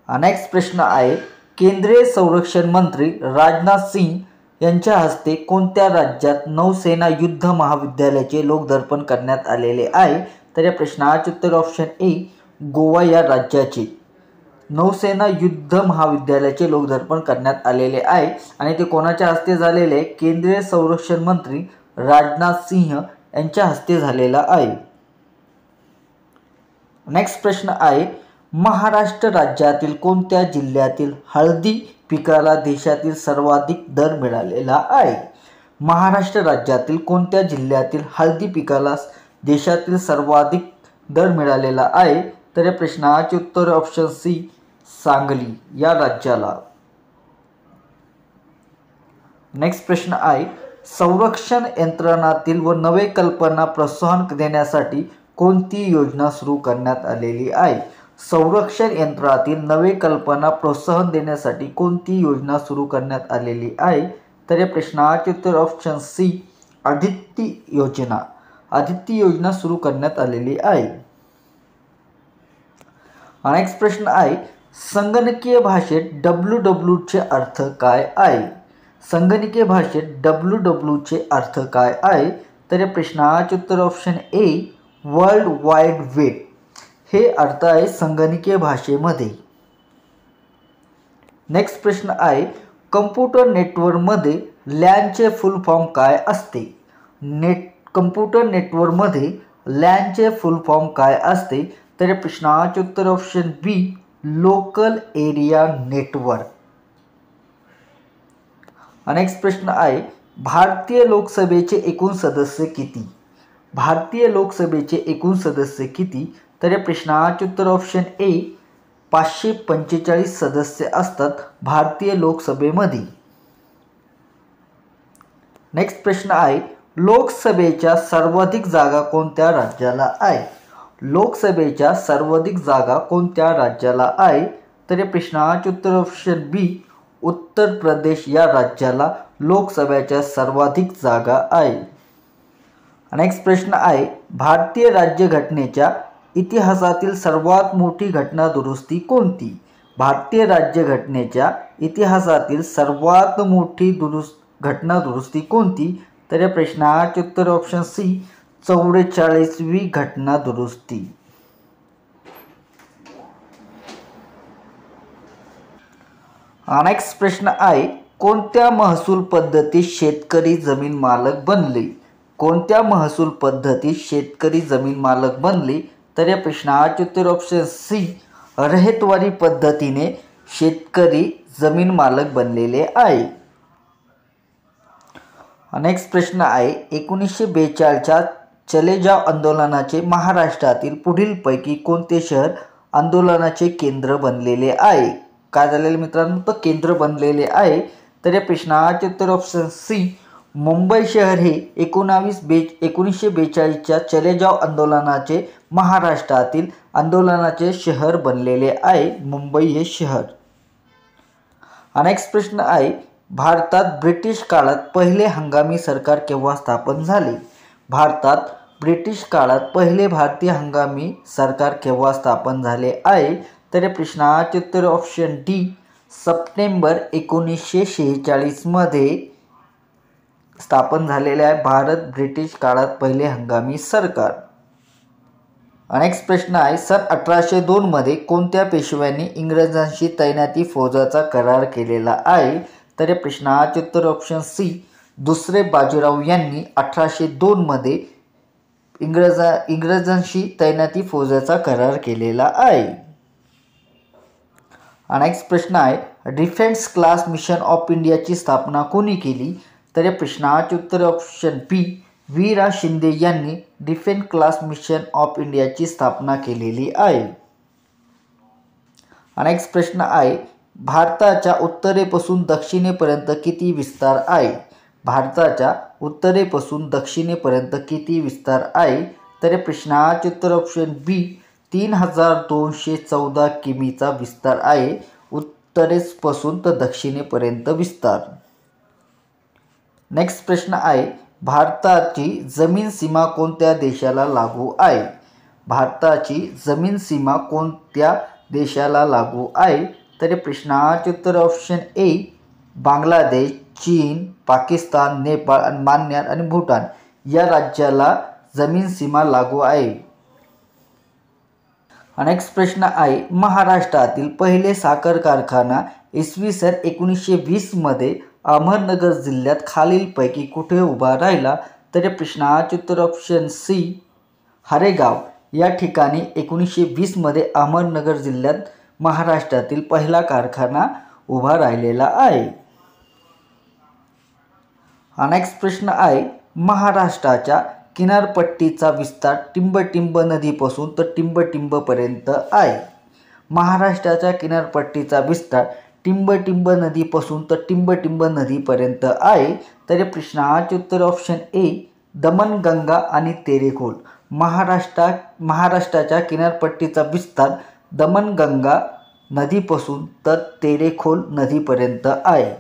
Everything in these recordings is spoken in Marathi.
नेक्स्ट प्रश्न आहे, केंद्रीय संरक्षण मंत्री राजनाथ सिंह यांच्या हस्ते कोणत्या राज्यात नौसेना युद्ध महाविद्यालयाचे लोकदर्पण करण्यात आलेले आहे? तर या प्रश्नाचे उत्तर ऑप्शन ए गोवा या राज्याचे नौसेना युद्ध महाविद्यालयाचे लोकदर्पण करण्यात आलेले आहे आणि ते कोणाच्या हस्ते झालेले? केंद्रीय संरक्षण मंत्री राजनाथ सिंह यांच्या हस्ते झालेला आहे. नेक्स्ट प्रश्न आहे, महाराष्ट्र राज्यातील कोणत्या जिल्ह्यातील हळदी पिकाला देशातील सर्वाधिक दर मिळालेला आहे? महाराष्ट्र राज्यातील कोणत्या जिल्ह्यातील हळदी पिकाला देशातील सर्वाधिक दर मिळालेला आहे? तर या प्रश्नाचे उत्तर ऑप्शन सी सांगली या राज्याला. नेक्स्ट प्रश्न आहे, संरक्षण यंत्रणातील व नवे कल्पना प्रोत्साहन देण्यासाठी कोणती योजना सुरू करण्यात आलेली आहे? संरक्षण यंत्रातील नवे कल्पना प्रोत्साहन देण्यासाठी कोणती योजना सुरू करण्यात आलेली आहे? तर या प्रश्नाचे उत्तर ऑप्शन सी आदित्य योजना सुरू करण्यात आलेली आहे. नेक्स्ट प्रश्न आहे, संगणकीय भाषेत WWW चे अर्थ काय आहे? संगणकीय भाषेत WWW चे अर्थ काय आहे? तर या प्रश्नाचे उत्तर option a world wide web हे अर्थ आहे संगणकीय भाषेमध्ये. नेक्स्ट प्रश्न आहे, कम्प्युटर नेटवर्कमध्ये लॅनचे फुल फॉर्म काय असते? कम्प्युटर नेटवर्कमध्ये लॅनचे फुल फॉर्म काय असते? तर या प्रश्नाचे उत्तर ऑप्शन बी लोकल एरिया नेटवर्क. नेक्स्ट प्रश्न आहे, भारतीय लोकसभेचे एकूण सदस्य किती? भारतीय लोकसभेचे एकूण सदस्य किती? तर या प्रश्नाचे उत्तर ऑप्शन ए 545 सदस्य असतात भारतीय लोकसभेमध्ये. नेक्स्ट प्रश्न आहे, लोकसभेच्या सर्वाधिक जागा कोणत्या राज्याला आहे? लोकसभेच्या सर्वाधिक जागा कोणत्या राज्याला आहे? तर या प्रश्नाचे उत्तर ऑप्शन बी उत्तर प्रदेश या राज्याला लोकसभेच्या सर्वाधिक जागा आहे. नेक्स्ट प्रश्न आहे, भारतीय राज्यघटनेच्या इतिहासातील सर्वात मोठी घटना दुरुस्ती कोणती? भारतीय राज्यघटनेच्या इतिहासातील सर्वात मोठी घटना दुरुस्ती कोणती? तर या प्रश्नाचे उत्तर ऑप्शन सी 44वी घटना दुरुस्ती. नेक्स्ट प्रश्न आहे, कोणत्या महसूल पद्धतीत शेतकरी जमीन मालक बनले? कोणत्या महसूल पद्धतीत शेतकरी जमीन मालक बनले? तर या प्रश्नाचे उत्तर ऑप्शन सी रहितवारी पद्धतीने शेतकरी जमीन मालक बनलेले आहे. नेक्स्ट प्रश्न आहे, 1942च्या चले जाव आंदोलनाचे महाराष्ट्रातील पुढीलपैकी कोणते शहर आंदोलनाचे केंद्र बनलेले आहे? काय झालेले मित्रांनो, तर केंद्र बनलेले आहे. तर या प्रश्नाचे उत्तर ऑप्शन सी मुंबई शहर हे 1942च्या चले जाव आंदोलनाचे महाराष्ट्रातील आंदोलनाचे शहर बनलेले आहे. मुंबई हे शहर. नेक्स्ट प्रश्न आहे, भारतात ब्रिटिश काळात पहिले हंगामी सरकार केव्हा स्थापन झाले? भारतात ब्रिटिश काळात पहिले भारतीय हंगामी सरकार केव्हा स्थापन झाले आहे? तर या प्रश्नाचे उत्तर ऑप्शन डी सप्टेंबर 1946 मध्ये स्थापन झालेले आहे भारत ब्रिटिश काळात पहिले हंगामी सरकार. नेक्स्ट प्रश्न आहे, सन 1802 मध्ये कोणत्या पेशव्यांनी इंग्रजांशी तैनाती फौजाचा करार केलेला आहे? तर या प्रश्नाचे उत्तर ऑप्शन सी दुसरे बाजीराव यांनी 1802 मध्ये इंग्रजांशी तैनाती फौजाचा करार केलेला आहे. नेक्स्ट प्रश्न आहे, डिफेन्स क्लास मिशन ऑफ इंडियाची स्थापना कोणी केली? तर या प्रश्नाचे उत्तर ऑप्शन बी व्ही रा शिंदे यांनी डिफेन्स क्लास मिशन ऑफ इंडियाची स्थापना केलेली आहे. नेक्स्ट प्रश्न आहे, भारताच्या उत्तरेपासून दक्षिणेपर्यंत किती विस्तार आहे? भारताच्या उत्तरेपासून दक्षिणेपर्यंत किती विस्तार आहे? तर या प्रश्नाचे उत्तर ऑप्शन बी 3214 किमीचा विस्तार आहे उत्तरेपासून तर दक्षिणेपर्यंत विस्तार. नेक्स्ट प्रश्न आहे, भारताची जमीन सीमा कोणत्या देशाला लागू आहे? भारताची जमीन सीमा कोणत्या देशाला लागू आहे? तर या प्रश्नाचे उत्तर ऑप्शन ए बांगलादेश, चीन, पाकिस्तान, नेपाळ आणि म्यानमार आणि भूटान या राज्याला जमीन सीमा लागू आहे. नेक्स्ट प्रश्न आहे महाराष्ट्रातील पहिले साखर कारखाना इसवी सन 1920 मध्ये अहमदनगर जिल्ह्यात खालीलपैकी कुठे उभा राहिला? तर या प्रश्नाचे उत्तर ऑप्शन सी हरेगाव या ठिकाणी 1920 मध्ये अहमदनगर जिल्ह्यात महाराष्ट्रातील पहिला कारखाना उभा राहिलेला आहे. नेक्स्ट प्रश्न आहे महाराष्ट्राच्या किनारपट्टीचा विस्तार टिंबटिंब नदीपासून तर टिंबटिंबपर्यंत आहे. महाराष्ट्राच्या किनारपट्टीचा विस्तार टिंबटिंब नदीपासून तर टिंबटिंब नदीपर्यंत आहे. तर या प्रश्नाचे उत्तर ऑप्शन ए दमणगंगा आणि तेरेखोल. महाराष्ट्राच्या किनारपट्टीचा विस्तार दमणगंगा नदीपासून तर तेरेखोल नदीपर्यंत आहे.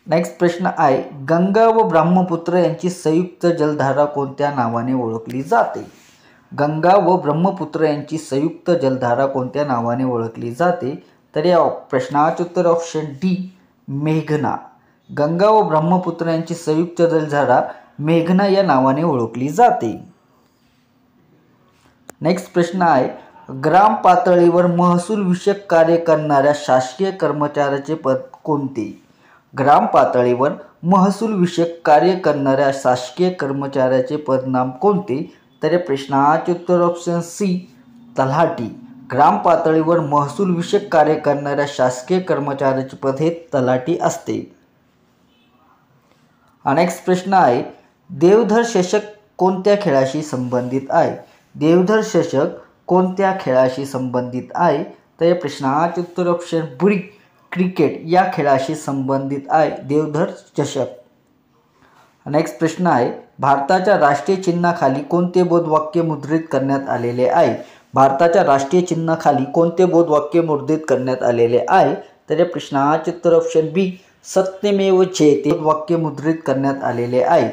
नेक्स्ट प्रश्न आहे गंगा व ब्रह्मपुत्र यांची संयुक्त जलधारा कोणत्या नावाने ओळखली जाते? गंगा व ब्रह्मपुत्र यांची संयुक्त जलधारा कोणत्या नावाने ओळखली जाते? तर या प्रश्नाचे उत्तर ऑप्शन डी मेघना. गंगा व ब्रह्मपुत्र यांची संयुक्त जलधारा मेघना या नावाने ओळखली जाते. नेक्स्ट प्रश्न आहे ग्राम पातळीवर महसूल विषयक कार्य करणाऱ्या शासकीय कर्मचाऱ्याचे पद कोणते? ग्राम पातळीवर महसूल विषयक कार्य करणाऱ्या शासकीय कर्मचाऱ्याचे पदनाम कोणते? तर या प्रश्नाचे उत्तर ऑप्शन सी तलाठी. ग्राम पातळीवर महसूल विषयक कार्य करणाऱ्या शासकीय कर्मचाऱ्याचे पद हे तलाठी असते. नेक्स्ट प्रश्न आहे देवधर चषक कोणत्या खेळाशी संबंधित आहे? देवधर चषक कोणत्या खेळाशी संबंधित आहे? तर या प्रश्नाचे उत्तर ऑप्शन बी क्रिकेट या खेळाशी संबंधित आहे देवधर चषक. नेक्स्ट प्रश्न आहे भारताच्या राष्ट्रीय चिन्हाखाली कोणते बोधवाक्य मुद्रित करण्यात आलेले आहे? भारताच्या राष्ट्रीय चिन्हाखाली कोणते बोधवाक्य मुद्रित करण्यात आलेले आहे? तर या प्रश्नाचे उत्तर ऑप्शन बी सत्यमेव जयते वाक्य मुद्रित करण्यात आलेले आहे.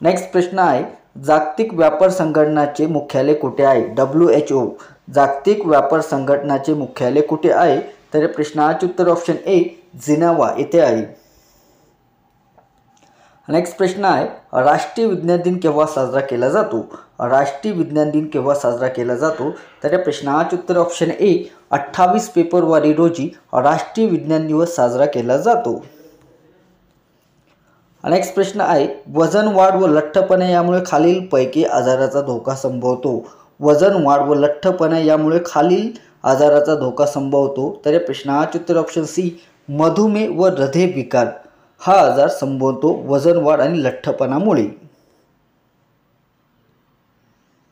नेक्स्ट प्रश्न आहे जागतिक व्यापार संघटनाचे मुख्यालय कुठे आहे? WHO जागतिक व्यापार संघटनाचे मुख्यालय कुठे आहे? तर या प्रश्नाचे उत्तर ऑप्शन ए जिनेव्हा येथे आहे. नेक्स्ट प्रश्न आहे राष्ट्रीय विज्ञान दिन केव्हा साजरा केला जातो? राष्ट्रीय विज्ञान दिन केव्हा साजरा केला जातो? तर या प्रश्नाचे उत्तर ऑप्शन ए 28 फेब्रुवारी रोजी राष्ट्रीय विज्ञान दिवस साजरा केला जातो. नेक्स्ट प्रश्न आहे वजन वाढ व लठ्ठपणा यामुळे खालीलपैकी आजाराचा धोका संभवतो? वजन वाढ व लठ्ठपणा यामुळे खालील आजाराचा धोका संभवतो? तर या प्रश्नाचे उत्तर ऑप्शन सी मधुमेह व हृदयविकार हा आजार संभवतो वजन वाढ आणि लठ्ठपणामुळे.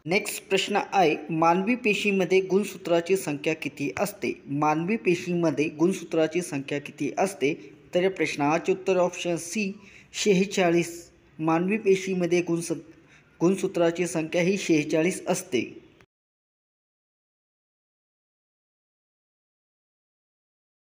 नेक्स्ट प्रश्न आहे मानवी पेशीमध्ये गुणसूत्राची संख्या किती असते? मानवी पेशीमध्ये गुणसूत्राची संख्या किती असते? तर या प्रश्नाचे उत्तर ऑप्शन सी 46. मानवी पेशीमध्ये गुणसूत्राची संख्या ही 46 असते.